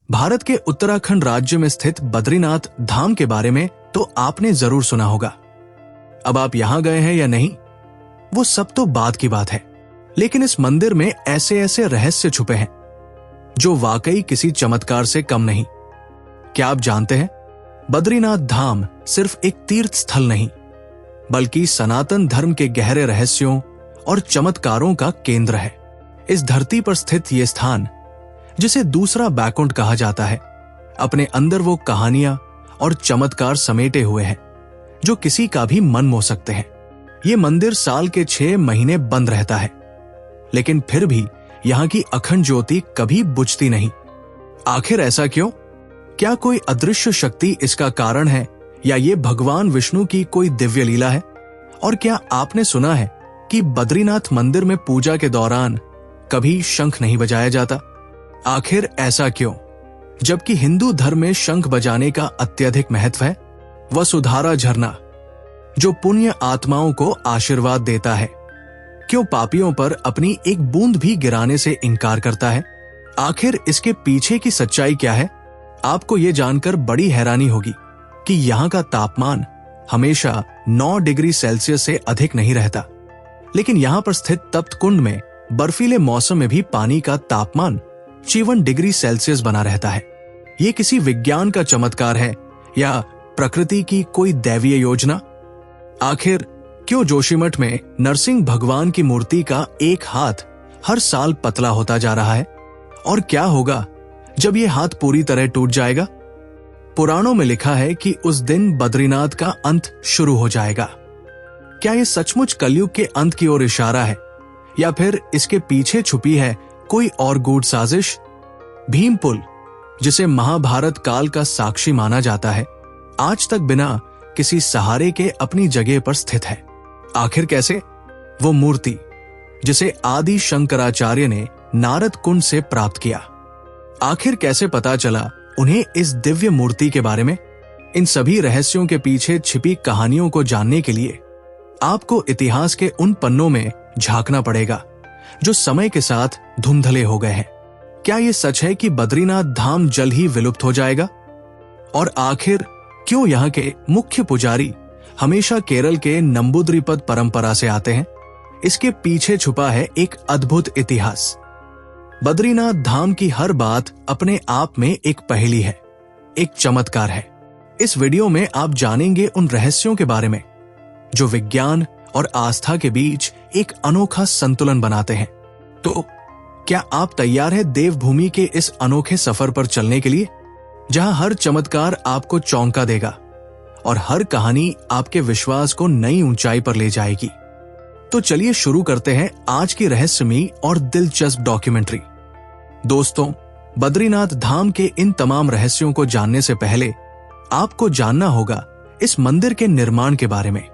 भारत के उत्तराखंड राज्य में स्थित बद्रीनाथ धाम के बारे में तो आपने जरूर सुना होगा। अब आप यहां गए हैं या नहीं, वो सब तो बाद की बात है, लेकिन इस मंदिर में ऐसे ऐसे रहस्य छुपे हैं जो वाकई किसी चमत्कार से कम नहीं। क्या आप जानते हैं, बद्रीनाथ धाम सिर्फ एक तीर्थ स्थल नहीं, बल्कि सनातन धर्म के गहरे रहस्यों और चमत्कारों का केंद्र है। इस धरती पर स्थित यह स्थान, जिसे दूसरा बैकुंठ कहा जाता है, अपने अंदर वो कहानियां और चमत्कार समेटे हुए हैं जो किसी का भी मन मोह सकते हैं। ये मंदिर साल के 6 महीने बंद रहता है, लेकिन फिर भी यहाँ की अखंड ज्योति कभी बुझती नहीं। आखिर ऐसा क्यों? क्या कोई अदृश्य शक्ति इसका कारण है, या ये भगवान विष्णु की कोई दिव्य लीला है? और क्या आपने सुना है कि बद्रीनाथ मंदिर में पूजा के दौरान कभी शंख नहीं बजाया जाता? आखिर ऐसा क्यों, जबकि हिंदू धर्म में शंख बजाने का अत्यधिक महत्व है? वसुधारा झरना, जो पुण्य आत्माओं को आशीर्वाद देता है, क्यों पापियों पर अपनी एक बूंद भी गिराने से इनकार करता है? आखिर इसके पीछे की सच्चाई क्या है? आपको यह जानकर बड़ी हैरानी होगी कि यहाँ का तापमान हमेशा 9 डिग्री सेल्सियस से अधिक नहीं रहता, लेकिन यहाँ पर स्थित तप्त कुंड में बर्फीले मौसम में भी पानी का तापमान 54 डिग्री सेल्सियस बना रहता है। ये किसी विज्ञान का चमत्कार है या प्रकृति की कोई दैवीय योजना? आखिर क्यों जोशीमठ में नरसिंह भगवान की मूर्ति का एक हाथ हर साल पतला होता जा रहा है? और क्या होगा जब ये हाथ पूरी तरह टूट जाएगा? पुराणों में लिखा है कि उस दिन बद्रीनाथ का अंत शुरू हो जाएगा। क्या ये सचमुच कलयुग के अंत की ओर इशारा है, या फिर इसके पीछे छुपी है कोई और गूढ़ साजिश? भीमपुल, जिसे महाभारत काल का साक्षी माना जाता है, आज तक बिना किसी सहारे के अपनी जगह पर स्थित है। आखिर कैसे? वो मूर्ति जिसे आदि शंकराचार्य ने नारद कुंड से प्राप्त किया, आखिर कैसे पता चला उन्हें इस दिव्य मूर्ति के बारे में? इन सभी रहस्यों के पीछे छिपी कहानियों को जानने के लिए आपको इतिहास के उन पन्नों में झांकना पड़ेगा जो समय के साथ धुंधले हो गए हैं। क्या यह सच है कि बद्रीनाथ धाम जल्द ही विलुप्त हो जाएगा? और आखिर क्यों यहाँ के मुख्य पुजारी हमेशा केरल के नंबूद्रिपद परंपरा से आते हैं? इसके पीछे छुपा है एक अद्भुत इतिहास। बद्रीनाथ धाम की हर बात अपने आप में एक पहेली है, एक चमत्कार है। इस वीडियो में आप जानेंगे उन रहस्यों के बारे में जो विज्ञान और आस्था के बीच एक अनोखा संतुलन बनाते हैं। तो क्या आप तैयार हैं देवभूमि के इस अनोखे सफर पर चलने के लिए, जहां हर चमत्कार आपको चौंका देगा और हर कहानी आपके विश्वास को नई ऊंचाई पर ले जाएगी? तो चलिए शुरू करते हैं आज की रहस्यमयी और दिलचस्प डॉक्यूमेंट्री। दोस्तों, बद्रीनाथ धाम के इन तमाम रहस्यों को जानने से पहले आपको जानना होगा इस मंदिर के निर्माण के बारे में।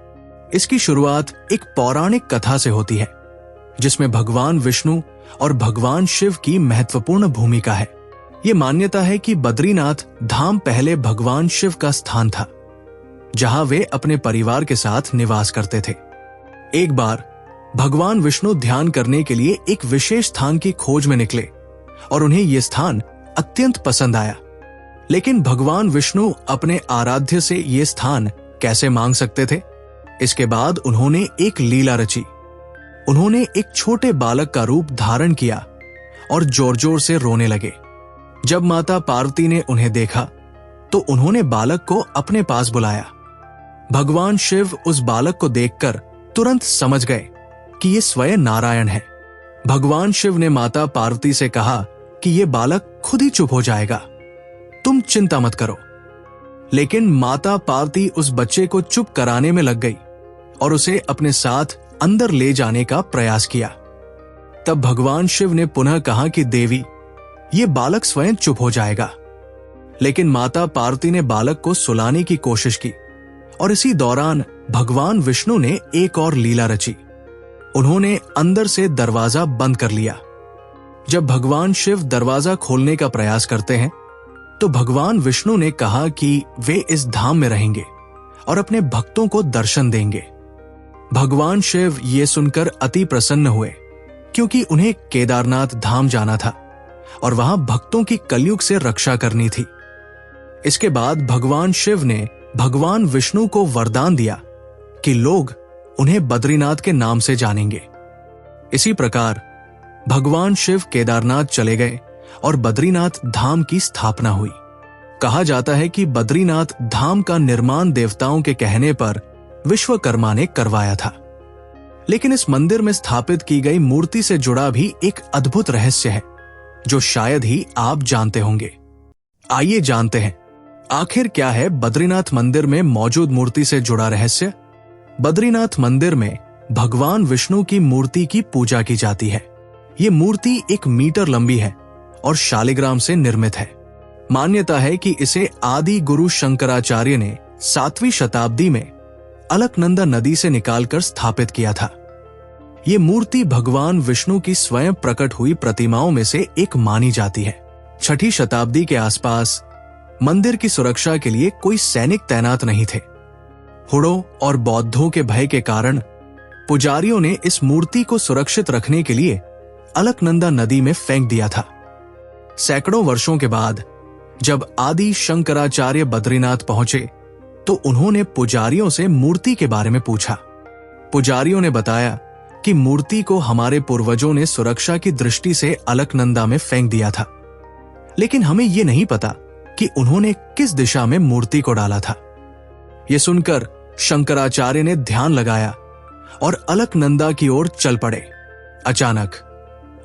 इसकी शुरुआत एक पौराणिक कथा से होती है, जिसमें भगवान विष्णु और भगवान शिव की महत्वपूर्ण भूमिका है। ये मान्यता है कि बद्रीनाथ धाम पहले भगवान शिव का स्थान था, जहां वे अपने परिवार के साथ निवास करते थे। एक बार भगवान विष्णु ध्यान करने के लिए एक विशेष स्थान की खोज में निकले और उन्हें यह स्थान अत्यंत पसंद आया। लेकिन भगवान विष्णु अपने आराध्य से यह स्थान कैसे मांग सकते थे? इसके बाद उन्होंने एक लीला रची। उन्होंने एक छोटे बालक का रूप धारण किया और जोर जोर से रोने लगे। जब माता पार्वती ने उन्हें देखा तो उन्होंने बालक को अपने पास बुलाया। भगवान शिव उस बालक को देखकर तुरंत समझ गए कि ये स्वयं नारायण है। भगवान शिव ने माता पार्वती से कहा कि ये बालक खुद ही चुप हो जाएगा, तुम चिंता मत करो। लेकिन माता पार्वती उस बच्चे को चुप कराने में लग गई और उसे अपने साथ अंदर ले जाने का प्रयास किया। तब भगवान शिव ने पुनः कहा कि देवी, ये बालक स्वयं चुप हो जाएगा। लेकिन माता पार्वती ने बालक को सुलाने की कोशिश की और इसी दौरान भगवान विष्णु ने एक और लीला रची। उन्होंने अंदर से दरवाजा बंद कर लिया। जब भगवान शिव दरवाजा खोलने का प्रयास करते हैं तो भगवान विष्णु ने कहा कि वे इस धाम में रहेंगे और अपने भक्तों को दर्शन देंगे। भगवान शिव ये सुनकर अति प्रसन्न हुए, क्योंकि उन्हें केदारनाथ धाम जाना था और वहां भक्तों की कलयुग से रक्षा करनी थी। इसके बाद भगवान शिव ने भगवान विष्णु को वरदान दिया कि लोग उन्हें बद्रीनाथ के नाम से जानेंगे। इसी प्रकार भगवान शिव केदारनाथ चले गए और बद्रीनाथ धाम की स्थापना हुई। कहा जाता है कि बद्रीनाथ धाम का निर्माण देवताओं के कहने पर विश्वकर्मा ने करवाया था। लेकिन इस मंदिर में स्थापित की गई मूर्ति से जुड़ा भी एक अद्भुत रहस्य है जो शायद ही आप जानते होंगे। आइए जानते हैं आखिर क्या है बद्रीनाथ मंदिर में मौजूद मूर्ति से जुड़ा रहस्य। बद्रीनाथ मंदिर में भगवान विष्णु की मूर्ति की पूजा की जाती है। ये मूर्ति 1 मीटर लंबी है और शालिग्राम से निर्मित है। मान्यता है कि इसे आदि गुरु शंकराचार्य ने 7वीं शताब्दी में अलकनंदा नदी से निकालकर स्थापित किया था। ये मूर्ति भगवान विष्णु की स्वयं प्रकट हुई प्रतिमाओं में से एक मानी जाती है। 6ठी शताब्दी के आसपास मंदिर की सुरक्षा के लिए कोई सैनिक तैनात नहीं थे। हुड़ों और बौद्धों के भय के कारण पुजारियों ने इस मूर्ति को सुरक्षित रखने के लिए अलकनंदा नदी में फेंक दिया था। सैकड़ों वर्षों के बाद जब आदि शंकराचार्य बद्रीनाथ पहुंचे तो उन्होंने पुजारियों से मूर्ति के बारे में पूछा। पुजारियों ने बताया कि मूर्ति को हमारे पूर्वजों ने सुरक्षा की दृष्टि से अलकनंदा में फेंक दिया था, लेकिन हमें यह नहीं पता कि उन्होंने किस दिशा में मूर्ति को डाला था। यह सुनकर शंकराचार्य ने ध्यान लगाया और अलकनंदा की ओर चल पड़े। अचानक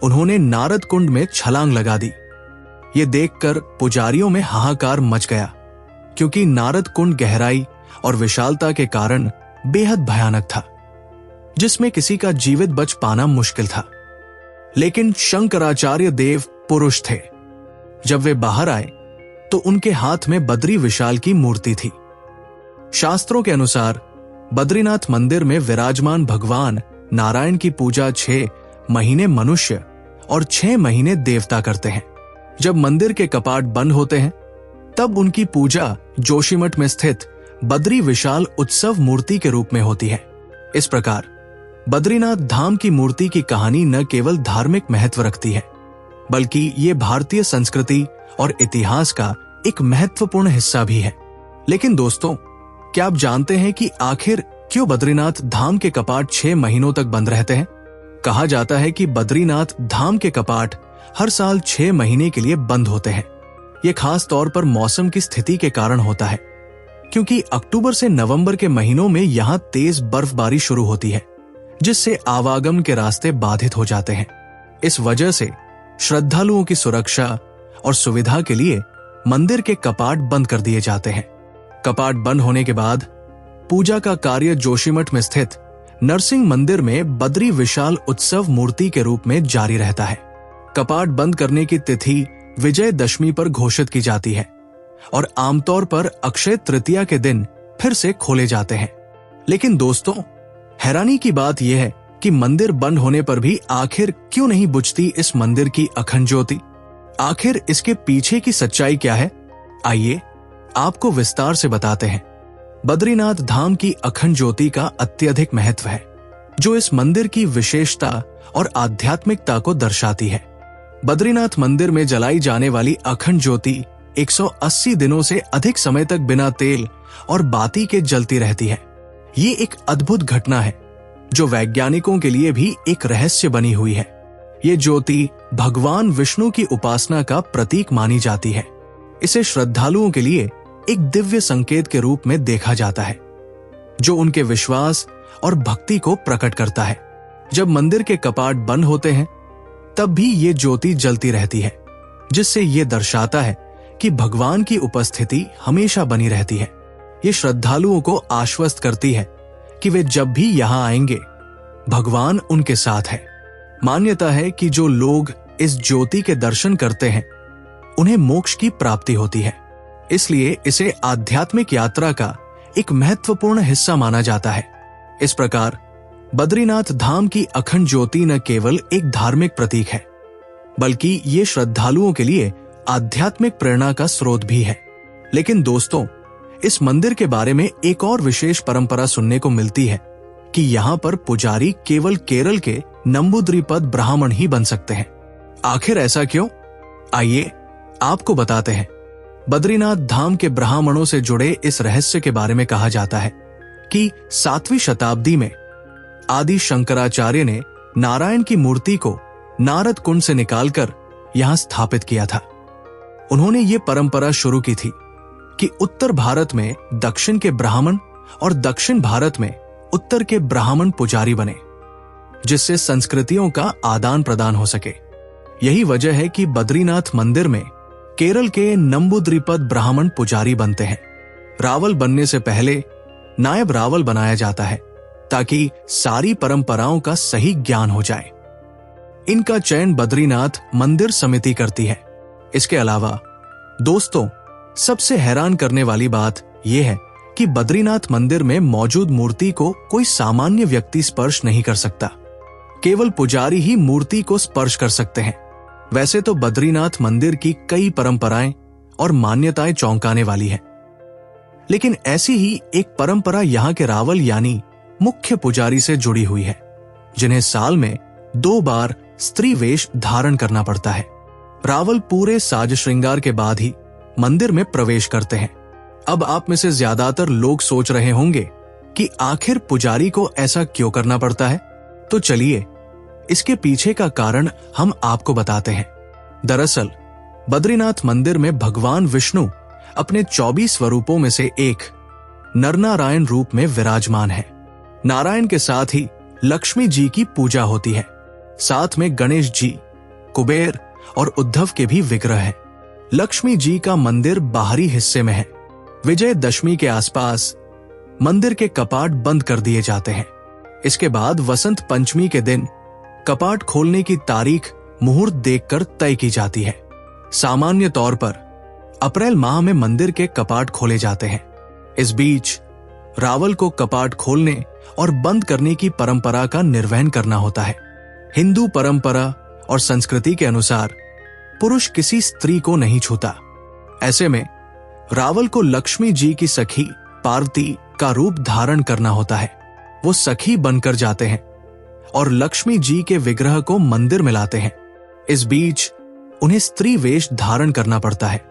उन्होंने नारद कुंड में छलांग लगा दी। ये देखकर पुजारियों में हाहाकार मच गया, क्योंकि नारद कुंड गहराई और विशालता के कारण बेहद भयानक था, जिसमें किसी का जीवित बच पाना मुश्किल था। लेकिन शंकराचार्य देव पुरुष थे। जब वे बाहर आए तो उनके हाथ में बद्री विशाल की मूर्ति थी। शास्त्रों के अनुसार बद्रीनाथ मंदिर में विराजमान भगवान नारायण की पूजा 6 महीने मनुष्य और 6 महीने देवता करते हैं। जब मंदिर के कपाट बंद होते हैं तब उनकी पूजा जोशीमठ में स्थित बद्री विशाल उत्सव मूर्ति के रूप में होती है। इस प्रकार बद्रीनाथ धाम की मूर्ति की कहानी न केवल धार्मिक महत्व रखती है, बल्कि ये भारतीय संस्कृति और इतिहास का एक महत्वपूर्ण हिस्सा भी है। लेकिन दोस्तों, क्या आप जानते हैं कि आखिर क्यों बद्रीनाथ धाम के कपाट 6 महीनों तक बंद रहते हैं? कहा जाता है कि बद्रीनाथ धाम के कपाट हर साल 6 महीने के लिए बंद होते हैं। यह खास तौर पर मौसम की स्थिति के कारण होता है, क्योंकि अक्टूबर से नवंबर के महीनों में यहां तेज बर्फबारी शुरू होती है, जिससे आवागमन के रास्ते बाधित हो जाते हैं। इस वजह से श्रद्धालुओं की सुरक्षा और सुविधा के लिए मंदिर के कपाट बंद कर दिए जाते हैं। कपाट बंद होने के बाद पूजा का कार्य जोशीमठ में स्थित नरसिंह मंदिर में बद्री विशाल उत्सव मूर्ति के रूप में जारी रहता है। कपाट बंद करने की तिथि विजयदशमी पर घोषित की जाती है और आमतौर पर अक्षय तृतीया के दिन फिर से खोले जाते हैं। लेकिन दोस्तों, हैरानी की बात यह है कि मंदिर बंद होने पर भी आखिर क्यों नहीं बुझती इस मंदिर की अखंड ज्योति? आखिर इसके पीछे की सच्चाई क्या है? आइए आपको विस्तार से बताते हैं। बद्रीनाथ धाम की अखंड ज्योति का अत्यधिक महत्व है, जो इस मंदिर की विशेषता और आध्यात्मिकता को दर्शाती है। बद्रीनाथ मंदिर में जलाई जाने वाली अखंड ज्योति 180 दिनों से अधिक समय तक बिना तेल और बाती के जलती रहती है। ये एक अद्भुत घटना है जो वैज्ञानिकों के लिए भी एक रहस्य बनी हुई है। ये ज्योति भगवान विष्णु की उपासना का प्रतीक मानी जाती है। इसे श्रद्धालुओं के लिए एक दिव्य संकेत के रूप में देखा जाता है, जो उनके विश्वास और भक्ति को प्रकट करता है। जब मंदिर के कपाट बंद होते हैं तब भी ये ज्योति जलती रहती है, जिससे ये दर्शाता है कि भगवान की उपस्थिति हमेशा बनी रहती है। ये श्रद्धालुओं को आश्वस्त करती है कि वे जब भी यहाँ आएंगे भगवान उनके साथ है। मान्यता है कि जो लोग इस ज्योति के दर्शन करते हैं उन्हें मोक्ष की प्राप्ति होती है, इसलिए इसे आध्यात्मिक यात्रा का एक महत्वपूर्ण हिस्सा माना जाता है। इस प्रकार बद्रीनाथ धाम की अखंड ज्योति न केवल एक धार्मिक प्रतीक है, बल्कि ये श्रद्धालुओं के लिए आध्यात्मिक प्रेरणा का स्रोत भी है। लेकिन दोस्तों, इस मंदिर के बारे में एक और विशेष परंपरा सुनने को मिलती है कि यहाँ पर पुजारी केवल केरल के नंबूद्रिपद ब्राह्मण ही बन सकते हैं। आखिर ऐसा क्यों? आइए आपको बताते हैं। बद्रीनाथ धाम के ब्राह्मणों से जुड़े इस रहस्य के बारे में कहा जाता है कि 7वीं शताब्दी में आदि शंकराचार्य ने नारायण की मूर्ति को नारद कुंड से निकालकर यहां स्थापित किया था। उन्होंने ये परंपरा शुरू की थी कि उत्तर भारत में दक्षिण के ब्राह्मण और दक्षिण भारत में उत्तर के ब्राह्मण पुजारी बने, जिससे संस्कृतियों का आदान प्रदान हो सके। यही वजह है कि बद्रीनाथ मंदिर में केरल के नंबूद्रिपद ब्राह्मण पुजारी बनते हैं। रावल बनने से पहले नायब रावल बनाया जाता है ताकि सारी परंपराओं का सही ज्ञान हो जाए। इनका चयन बद्रीनाथ मंदिर समिति करती है। इसके अलावा दोस्तों, सबसे हैरान करने वाली बात यह है कि बद्रीनाथ मंदिर में मौजूद मूर्ति को कोई सामान्य व्यक्ति स्पर्श नहीं कर सकता। केवल पुजारी ही मूर्ति को स्पर्श कर सकते हैं। वैसे तो बद्रीनाथ मंदिर की कई परंपराएं और मान्यताएं चौंकाने वाली है, लेकिन ऐसी ही एक परंपरा यहाँ के रावल यानी मुख्य पुजारी से जुड़ी हुई है, जिन्हें साल में 2 बार स्त्री वेश धारण करना पड़ता है। रावल पूरे साज श्रृंगार के बाद ही मंदिर में प्रवेश करते हैं। अब आप में से ज्यादातर लोग सोच रहे होंगे कि आखिर पुजारी को ऐसा क्यों करना पड़ता है। तो चलिए इसके पीछे का कारण हम आपको बताते हैं। दरअसल बद्रीनाथ मंदिर में भगवान विष्णु अपने 24 स्वरूपों में से एक नरनारायण रूप में विराजमान है। नारायण के साथ ही लक्ष्मी जी की पूजा होती है। साथ में गणेश जी, कुबेर और उद्धव के भी विग्रह हैं। लक्ष्मी जी का मंदिर बाहरी हिस्से में है। विजयदशमी के आसपास मंदिर के कपाट बंद कर दिए जाते हैं। इसके बाद वसंत पंचमी के दिन कपाट खोलने की तारीख मुहूर्त देखकर तय की जाती है। सामान्य तौर पर अप्रैल माह में मंदिर के कपाट खोले जाते हैं। इस बीच रावल को कपाट खोलने और बंद करने की परंपरा का निर्वहन करना होता है। हिंदू परंपरा और संस्कृति के अनुसार पुरुष किसी स्त्री को नहीं छूता। ऐसे में रावल को लक्ष्मी जी की सखी पार्वती का रूप धारण करना होता है। वो सखी बनकर जाते हैं और लक्ष्मी जी के विग्रह को मंदिर में लाते हैं। इस बीच उन्हें स्त्री वेश धारण करना पड़ता है।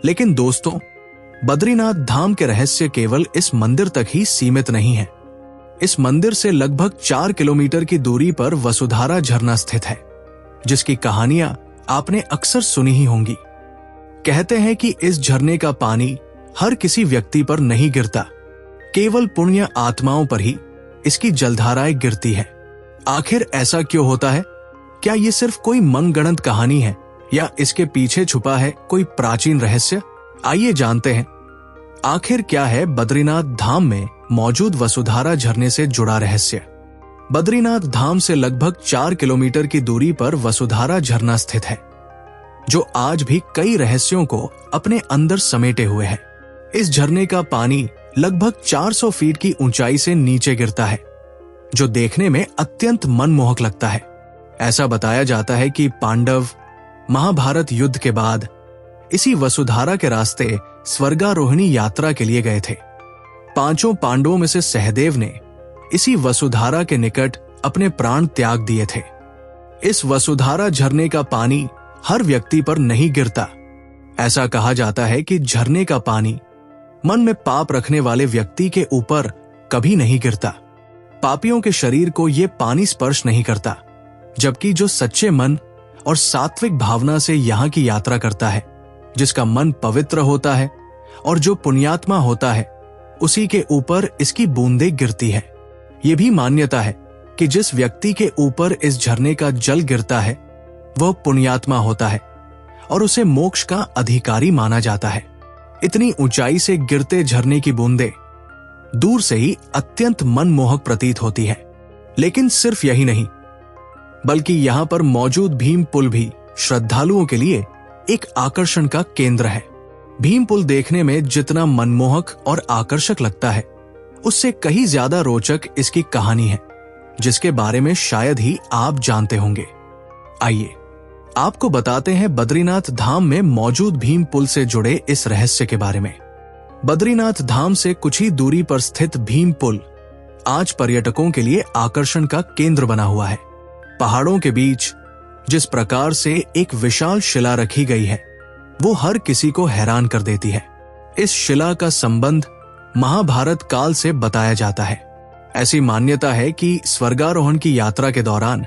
लेकिन दोस्तों, बद्रीनाथ धाम के रहस्य केवल इस मंदिर तक ही सीमित नहीं है। इस मंदिर से लगभग 4 किलोमीटर की दूरी पर वसुधारा झरना स्थित है, जिसकी कहानियां आपने अक्सर सुनी ही होंगी। कहते हैं कि इस झरने का पानी हर किसी व्यक्ति पर नहीं गिरता, केवल पुण्य आत्माओं पर ही इसकी जलधाराएं गिरती है। आखिर ऐसा क्यों होता है? क्या ये सिर्फ कोई मनगढ़ंत कहानी है या इसके पीछे छुपा है कोई प्राचीन रहस्य? आइए जानते हैं आखिर क्या है बद्रीनाथ धाम में मौजूद वसुधारा झरने से जुड़ा रहस्य। बद्रीनाथ धाम से लगभग 4 किलोमीटर की दूरी पर वसुधारा झरना स्थित है, जो आज भी कई रहस्यों को अपने अंदर समेटे हुए है। इस झरने का पानी लगभग 400 फीट की ऊंचाई से नीचे गिरता है, जो देखने में अत्यंत मनमोहक लगता है। ऐसा बताया जाता है कि पांडव महाभारत युद्ध के बाद इसी वसुधारा के रास्ते स्वर्गारोहिणी यात्रा के लिए गए थे। 5 पांडवों में से सहदेव ने इसी वसुधारा के निकट अपने प्राण त्याग दिए थे। इस वसुधारा झरने का पानी हर व्यक्ति पर नहीं गिरता। ऐसा कहा जाता है कि झरने का पानी मन में पाप रखने वाले व्यक्ति के ऊपर कभी नहीं गिरता। पापियों के शरीर को यह पानी स्पर्श नहीं करता, जबकि जो सच्चे मन और सात्विक भावना से यहाँ की यात्रा करता है, जिसका मन पवित्र होता है और जो पुण्यात्मा होता है, उसी के ऊपर इसकी बूंदें गिरती है। यह भी मान्यता है कि जिस व्यक्ति के ऊपर इस झरने का जल गिरता है, वह पुण्यात्मा होता है और उसे मोक्ष का अधिकारी माना जाता है। इतनी ऊंचाई से गिरते झरने की बूंदें दूर से ही अत्यंत मनमोहक प्रतीत होती है। लेकिन सिर्फ यही नहीं, बल्कि यहां पर मौजूद भीम पुल भी श्रद्धालुओं के लिए एक आकर्षण का केंद्र है। भीम पुल देखने में जितना मनमोहक और आकर्षक लगता है, उससे कहीं ज्यादा रोचक इसकी कहानी है, जिसके बारे में शायद ही आप जानते होंगे। आइए आपको बताते हैं बद्रीनाथ धाम में मौजूद भीम पुल से जुड़े इस रहस्य के बारे में। बद्रीनाथ धाम से कुछ ही दूरी पर स्थित भीम पुल आज पर्यटकों के लिए आकर्षण का केंद्र बना हुआ है। पहाड़ों के बीच जिस प्रकार से एक विशाल शिला रखी गई है वो हर किसी को हैरान कर देती है। इस शिला का संबंध महाभारत काल से बताया जाता है। ऐसी मान्यता है कि स्वर्गारोहण की यात्रा के दौरान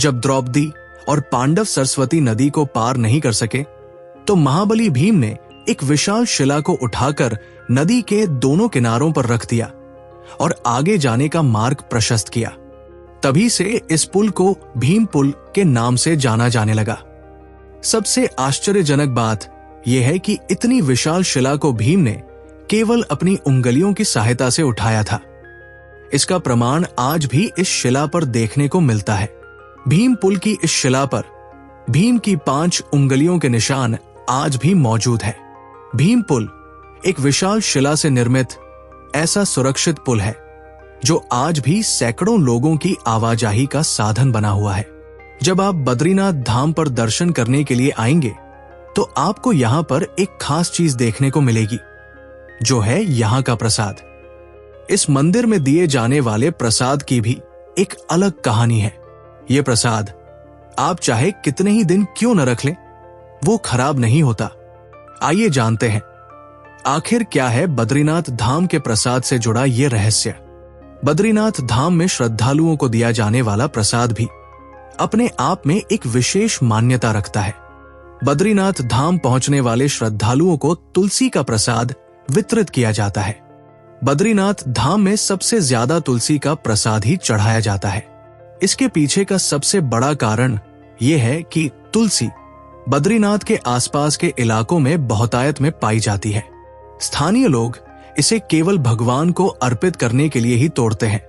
जब द्रौपदी और पांडव सरस्वती नदी को पार नहीं कर सके तो महाबली भीम ने एक विशाल शिला को उठाकर नदी के दोनों किनारों पर रख दिया और आगे जाने का मार्ग प्रशस्त किया। तभी से इस पुल को भीम पुल के नाम से जाना जाने लगा। सबसे आश्चर्यजनक बात यह है कि इतनी विशाल शिला को भीम ने केवल अपनी उंगलियों की सहायता से उठाया था। इसका प्रमाण आज भी इस शिला पर देखने को मिलता है। भीम पुल की इस शिला पर भीम की 5 उंगलियों के निशान आज भी मौजूद है। भीम पुल एक विशाल शिला से निर्मित ऐसा सुरक्षित पुल है जो आज भी सैकड़ों लोगों की आवाजाही का साधन बना हुआ है। जब आप बद्रीनाथ धाम पर दर्शन करने के लिए आएंगे तो आपको यहां पर एक खास चीज देखने को मिलेगी, जो है यहां का प्रसाद। इस मंदिर में दिए जाने वाले प्रसाद की भी एक अलग कहानी है। यह प्रसाद आप चाहे कितने ही दिन क्यों न रख लें, वो खराब नहीं होता। आइए जानते हैं आखिर क्या है बद्रीनाथ धाम के प्रसाद से जुड़ा यह रहस्य। बद्रीनाथ धाम में श्रद्धालुओं को दिया जाने वाला प्रसाद भी अपने आप में एक विशेष मान्यता रखता है। बद्रीनाथ धाम पहुंचने वाले श्रद्धालुओं को तुलसी का प्रसाद वितरित किया जाता है। बद्रीनाथ धाम में सबसे ज्यादा तुलसी का प्रसाद ही चढ़ाया जाता है। इसके पीछे का सबसे बड़ा कारण यह है कि तुलसी बद्रीनाथ के आसपास के इलाकों में बहुतायत में पाई जाती है। स्थानीय लोग इसे केवल भगवान को अर्पित करने के लिए ही तोड़ते हैं।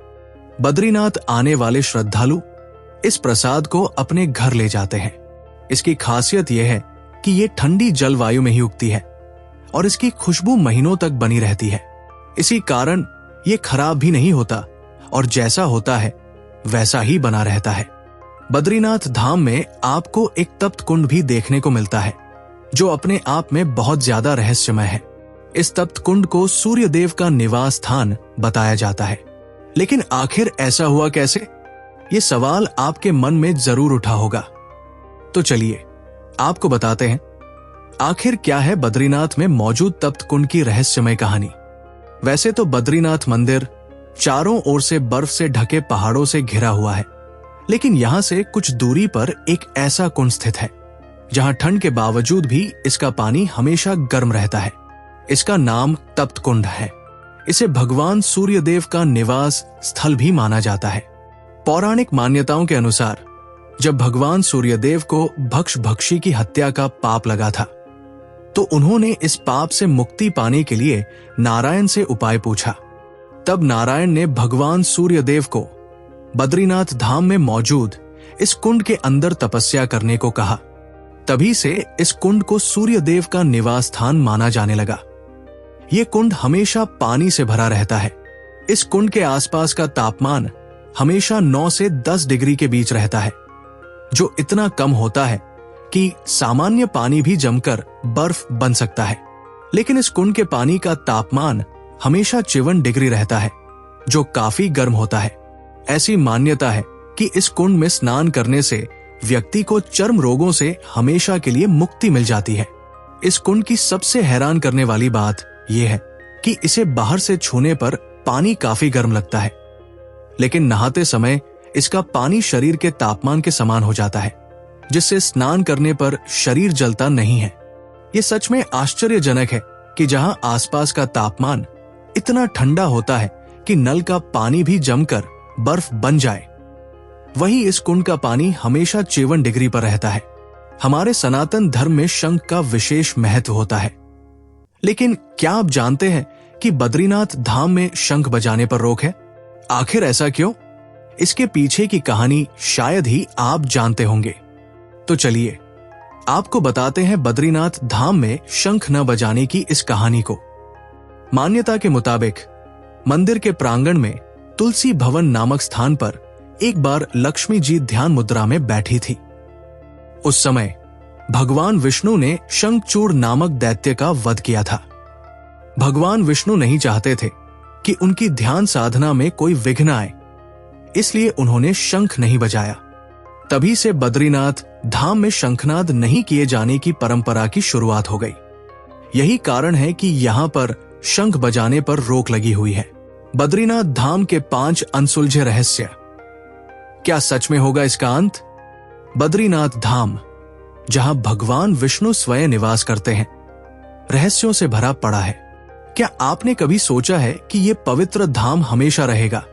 बद्रीनाथ आने वाले श्रद्धालु इस प्रसाद को अपने घर ले जाते हैं। इसकी खासियत यह है कि यह ठंडी जलवायु में ही उगती है और इसकी खुशबू महीनों तक बनी रहती है। इसी कारण यह खराब भी नहीं होता और जैसा होता है वैसा ही बना रहता है। बद्रीनाथ धाम में आपको एक तप्त कुंड भी देखने को मिलता है जो अपने आप में बहुत ज्यादा रहस्यमय है। इस तप्त कुंड को सूर्य देव का निवास स्थान बताया जाता है। लेकिन आखिर ऐसा हुआ कैसे? ये सवाल आपके मन में जरूर उठा होगा। तो चलिए आपको बताते हैं आखिर क्या है बद्रीनाथ में मौजूद तप्त कुंड की रहस्यमय कहानी। वैसे तो बद्रीनाथ मंदिर चारों ओर से बर्फ से ढके पहाड़ों से घिरा हुआ है, लेकिन यहां से कुछ दूरी पर एक ऐसा कुंड स्थित है जहां ठंड के बावजूद भी इसका पानी हमेशा गर्म रहता है। इसका नाम तप्त कुंड है। इसे भगवान सूर्यदेव का निवास स्थल भी माना जाता है। पौराणिक मान्यताओं के अनुसार जब भगवान सूर्यदेव को भक्ष भक्षी की हत्या का पाप लगा था तो उन्होंने इस पाप से मुक्ति पाने के लिए नारायण से उपाय पूछा। तब नारायण ने भगवान सूर्यदेव को बद्रीनाथ धाम में मौजूद इस कुंड के अंदर तपस्या करने को कहा। तभी से इस कुंड को सूर्यदेव का निवास स्थान माना जाने लगा। यह कुंड हमेशा पानी से भरा रहता है। इस कुंड के आसपास का तापमान हमेशा 9 से 10 डिग्री के बीच रहता है, जो इतना कम होता है कि सामान्य पानी भी जमकर बर्फ बन सकता है। लेकिन इस कुंड के पानी का तापमान हमेशा 54 डिग्री रहता है, जो काफी गर्म होता है। ऐसी मान्यता है कि इस कुंड में स्नान करने से व्यक्ति को चर्म रोगों से हमेशा के लिए मुक्ति मिल जाती है। इस कुंड की सबसे हैरान करने वाली बात यह है कि इसे बाहर से छूने पर पानी काफी गर्म लगता है, लेकिन नहाते समय इसका पानी शरीर के तापमान के समान हो जाता है, जिससे स्नान करने पर शरीर जलता नहीं है। यह सच में आश्चर्यजनक है कि जहां आसपास का तापमान इतना ठंडा होता है कि नल का पानी भी जमकर बर्फ बन जाए, वहीं इस कुंड का पानी हमेशा 54 डिग्री पर रहता है। हमारे सनातन धर्म में शंख का विशेष महत्व होता है, लेकिन क्या आप जानते हैं कि बद्रीनाथ धाम में शंख बजाने पर रोक है? आखिर ऐसा क्यों? इसके पीछे की कहानी शायद ही आप जानते होंगे। तो चलिए आपको बताते हैं बद्रीनाथ धाम में शंख न बजाने की इस कहानी को। मान्यता के मुताबिक मंदिर के प्रांगण में तुलसी भवन नामक स्थान पर एक बार लक्ष्मी जी ध्यान मुद्रा में बैठी थी। उस समय भगवान विष्णु ने शंखचूड़ नामक दैत्य का वध किया था। भगवान विष्णु नहीं चाहते थे कि उनकी ध्यान साधना में कोई विघ्न आए, इसलिए उन्होंने शंख नहीं बजाया। तभी से बद्रीनाथ धाम में शंखनाद नहीं किए जाने की परंपरा की शुरुआत हो गई। यही कारण है कि यहां पर शंख बजाने पर रोक लगी हुई है। बद्रीनाथ धाम के 5 अनसुलझे रहस्य। क्या सच में होगा इसका अंत? बद्रीनाथ धाम, जहां भगवान विष्णु स्वयं निवास करते हैं, रहस्यों से भरा पड़ा है। क्या आपने कभी सोचा है कि यह पवित्र धाम हमेशा रहेगा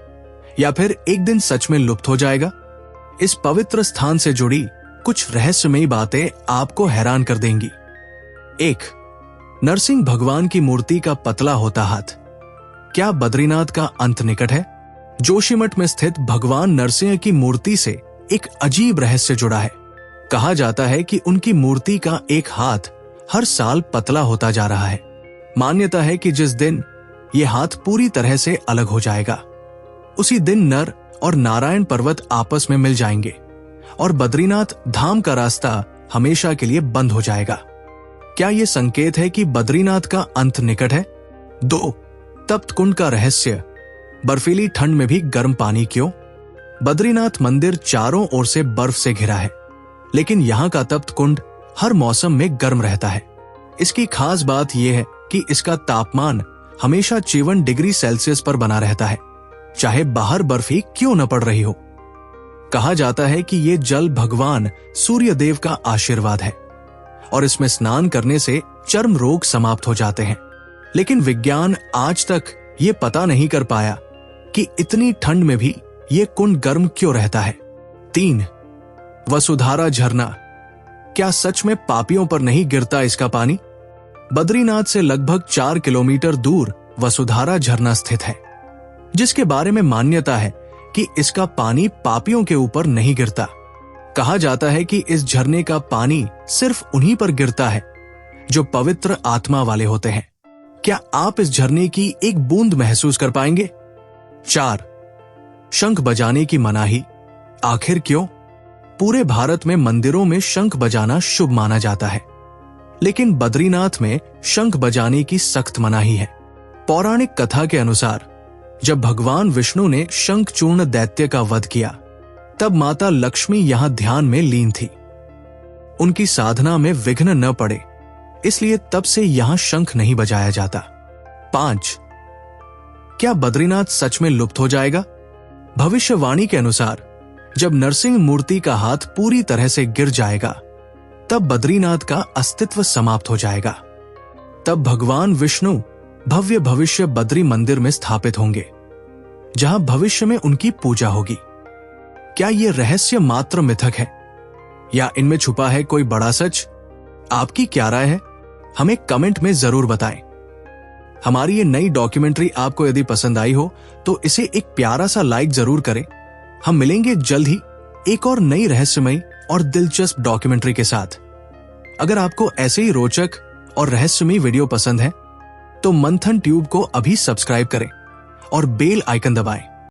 या फिर एक दिन सच में लुप्त हो जाएगा? इस पवित्र स्थान से जुड़ी कुछ रहस्यमयी बातें आपको हैरान कर देंगी। 1. नरसिंह भगवान की मूर्ति का पतला होता हाथ। क्या बद्रीनाथ का अंत निकट है? जोशीमठ में स्थित भगवान नरसिंह की मूर्ति से एक अजीब रहस्य जुड़ा है। कहा जाता है कि उनकी मूर्ति का एक हाथ हर साल पतला होता जा रहा है। मान्यता है कि जिस दिन ये हाथ पूरी तरह से अलग हो जाएगा, उसी दिन नर और नारायण पर्वत आपस में मिल जाएंगे और बद्रीनाथ धाम का रास्ता हमेशा के लिए बंद हो जाएगा। क्या यह संकेत है कि बद्रीनाथ का अंत निकट है? 2. तप्त कुंड का रहस्य। बर्फीली ठंड में भी गर्म पानी क्यों? बद्रीनाथ मंदिर चारों ओर से बर्फ से घिरा है, लेकिन यहाँ का तप्त कुंड हर मौसम में गर्म रहता है। इसकी खास बात यह है कि इसका तापमान हमेशा 54 डिग्री सेल्सियस पर बना रहता है, चाहे बाहर बर्फ ही क्यों न पड़ रही हो। कहा जाता है कि यह जल भगवान सूर्य देव का आशीर्वाद है और इसमें स्नान करने से चर्म रोग समाप्त हो जाते हैं। लेकिन विज्ञान आज तक ये पता नहीं कर पाया कि इतनी ठंड में भी ये कुंड गर्म क्यों रहता है। 3. वसुधारा झरना। क्या सच में पापियों पर नहीं गिरता इसका पानी? बद्रीनाथ से लगभग 4 किलोमीटर दूर वसुधारा झरना स्थित है, जिसके बारे में मान्यता है कि इसका पानी पापियों के ऊपर नहीं गिरता। कहा जाता है कि इस झरने का पानी सिर्फ उन्हीं पर गिरता है जो पवित्र आत्मा वाले होते हैं। क्या आप इस झरने की एक बूंद महसूस कर पाएंगे? 4. शंख बजाने की मनाही। आखिर क्यों? पूरे भारत में मंदिरों में शंख बजाना शुभ माना जाता है, लेकिन बद्रीनाथ में शंख बजाने की सख्त मनाही है। पौराणिक कथा के अनुसार जब भगवान विष्णु ने शंखचूर्ण दैत्य का वध किया, तब माता लक्ष्मी यहां ध्यान में लीन थी। उनकी साधना में विघ्न न पड़े, इसलिए तब से यहां शंख नहीं बजाया जाता। 5. क्या बद्रीनाथ सच में लुप्त हो जाएगा? भविष्यवाणी के अनुसार जब नरसिंह मूर्ति का हाथ पूरी तरह से गिर जाएगा, तब बद्रीनाथ का अस्तित्व समाप्त हो जाएगा। तब भगवान विष्णु भव्य भविष्य बद्री मंदिर में स्थापित होंगे, जहां भविष्य में उनकी पूजा होगी। क्या यह रहस्य मात्र मिथक है या इनमें छुपा है कोई बड़ा सच? आपकी क्या राय है? हमें कमेंट में जरूर बताएं। हमारी ये नई डॉक्यूमेंट्री आपको यदि पसंद आई हो तो इसे एक प्यारा सा लाइक जरूर करें। हम मिलेंगे जल्द ही एक और नई रहस्यमयी और दिलचस्प डॉक्यूमेंट्री के साथ। अगर आपको ऐसे ही रोचक और रहस्यमयी वीडियो पसंद है तो मंथन ट्यूब को अभी सब्सक्राइब करें और बेल आइकन दबाएं